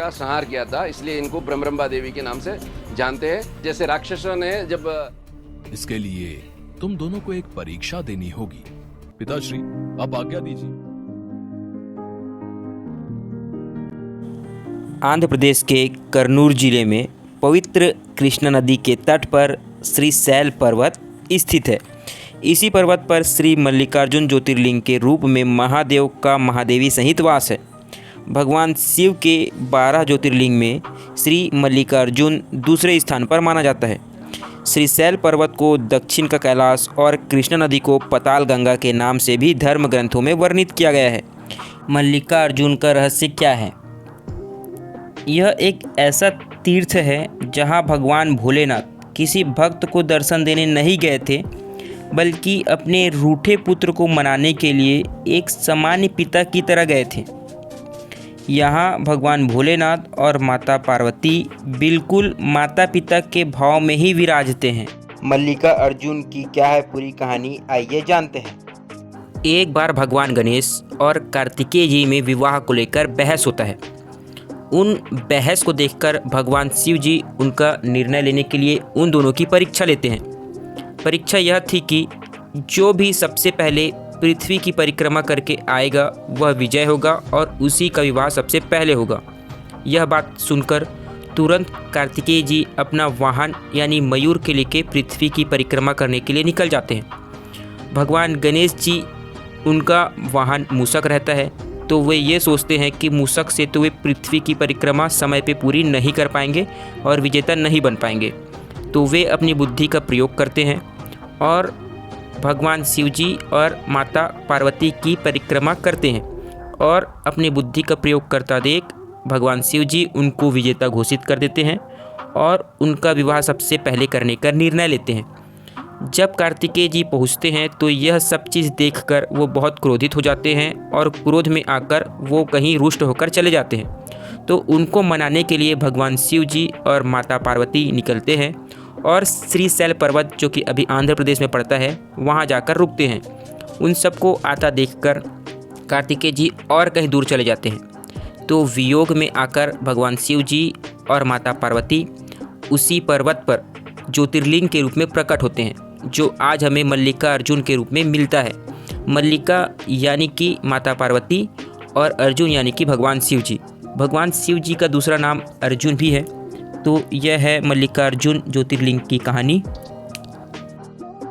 का संहार किया था, इसलिए इनको ब्रह्मरंभा देवी के नाम से जानते हैं। जैसे राक्षसों ने जब इसके लिए तुम दोनों को एक परीक्षा देनी होगी। पिताश्री, आप आज्ञा दीजिए। आंध्र प्रदेश के कर्नूल जिले में पवित्र कृष्णा नदी के तट पर श्रीशैल पर्वत स्थित है। इसी पर्वत पर श्री मल्लिकार्जुन ज्योतिर्लिंग के रूप में महादेव का महादेवी सहित वास है। भगवान शिव के 12 ज्योतिर्लिंग में श्री मल्लिकार्जुन दूसरे स्थान पर माना जाता है। श्रीशैल पर्वत को दक्षिण का कैलाश और कृष्णा नदी को पाताल गंगा के नाम से भी धर्म ग्रंथों में वर्णित किया गया है। मल्लिकार्जुन का रहस्य क्या है? यह एक ऐसा तीर्थ है जहां भगवान भोलेनाथ किसी भक्त को दर्शन देने नहीं गए थे, बल्कि अपने रूठे पुत्र को मनाने के लिए एक सामान्य पिता की तरह गए थे। यहाँ भगवान भोलेनाथ और माता पार्वती बिल्कुल माता पिता के भाव में ही विराजते हैं। मल्लिका अर्जुन की क्या है पूरी कहानी, आइए जानते हैं। एक बार भगवान गणेश और कार्तिकेय जी में विवाह को लेकर बहस होता है। उन बहस को देखकर भगवान शिव जी उनका निर्णय लेने के लिए उन दोनों की परीक्षा लेते हैं। परीक्षा यह थी कि जो भी सबसे पहले पृथ्वी की परिक्रमा करके आएगा वह विजय होगा और उसी का विवाह सबसे पहले होगा। यह बात सुनकर तुरंत कार्तिकेय जी अपना वाहन यानी मयूर के लेके पृथ्वी की परिक्रमा करने के लिए निकल जाते हैं। भगवान गणेश जी उनका वाहन मूषक रहता है, तो वे ये सोचते हैं कि मूषक से तो वे पृथ्वी की परिक्रमा समय पे पूरी नहीं कर पाएंगे और विजेता नहीं बन पाएंगे। तो वे अपनी बुद्धि का प्रयोग करते हैं और भगवान शिव जी और माता पार्वती की परिक्रमा करते हैं और अपनी बुद्धि का प्रयोग करता देख भगवान शिव जी उनको विजेता घोषित कर देते हैं और उनका विवाह सबसे पहले करने का निर्णय लेते हैं। जब कार्तिकेय जी पहुंचते हैं तो यह सब चीज़ देखकर वो बहुत क्रोधित हो जाते हैं और क्रोध में आकर वो कहीं रुष्ट होकर चले जाते हैं। तो उनको मनाने के लिए भगवान शिव जी और माता पार्वती निकलते हैं और श्रीशैल पर्वत जो कि अभी आंध्र प्रदेश में पड़ता है वहाँ जाकर रुकते हैं। उन सबको आता देखकर कार्तिकेय जी और कहीं दूर चले जाते हैं। तो वियोग में आकर भगवान शिव जी और माता पार्वती उसी पर्वत पर ज्योतिर्लिंग के रूप में प्रकट होते हैं, जो आज हमें मल्लिका अर्जुन के रूप में मिलता है। मल्लिका यानी कि माता पार्वती और अर्जुन यानी कि भगवान शिव जी। भगवान शिव जी का दूसरा नाम अर्जुन भी है। तो यह है मल्लिकार्जुन ज्योतिर्लिंग की कहानी।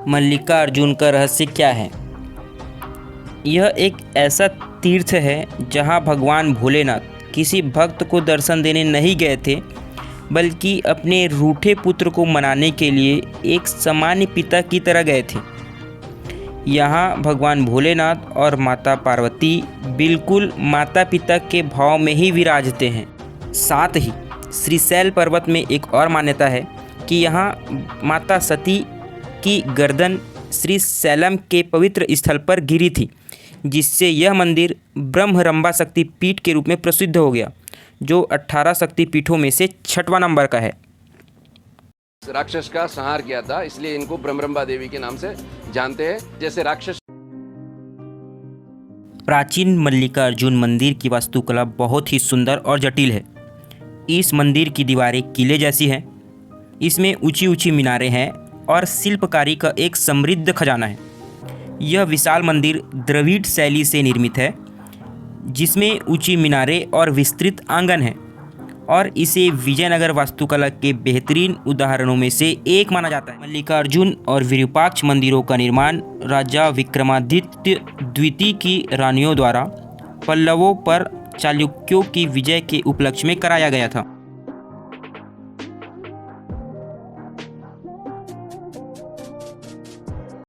मल्लिकार्जुन का रहस्य क्या है? यह एक ऐसा तीर्थ है जहां भगवान भोलेनाथ किसी भक्त को दर्शन देने नहीं गए थे, बल्कि अपने रूठे पुत्र को मनाने के लिए एक सामान्य पिता की तरह गए थे। यहाँ भगवान भोलेनाथ और माता पार्वती बिल्कुल माता पिता के भाव में ही विराजते हैं। साथ ही श्रीशैल पर्वत में एक और मान्यता है कि यहाँ माता सती की गर्दन श्रीशैलम के पवित्र स्थल पर गिरी थी, जिससे यह मंदिर ब्रह्मरंभा शक्तिपीठ के रूप में प्रसिद्ध हो गया, जो 18 शक्तिपीठों में से 6वां नंबर का है। राक्षस का संहार किया था, इसलिए इनको ब्रह्मरंभा देवी के नाम से जानते हैं। जैसे राक्षस प्राचीन मल्लिकार्जुन मंदिर की वास्तुकला बहुत ही सुंदर और जटिल है। इस मंदिर की दीवारें किले जैसी हैं। इसमें ऊंची ऊंची मीनारें हैं और शिल्पकारी का एक समृद्ध खजाना है। यह विशाल मंदिर द्रविड़ शैली से निर्मित है, जिसमें ऊंची मीनारें और विस्तृत आंगन है, और इसे विजयनगर वास्तुकला के बेहतरीन उदाहरणों में से एक माना जाता है। मल्लिकार्जुन और विरूपाक्ष मंदिरों का निर्माण राजा विक्रमादित्य द्वितीय की रानियों द्वारा पल्लवों पर चालुक्यों की विजय के उपलक्ष्य में कराया गया था।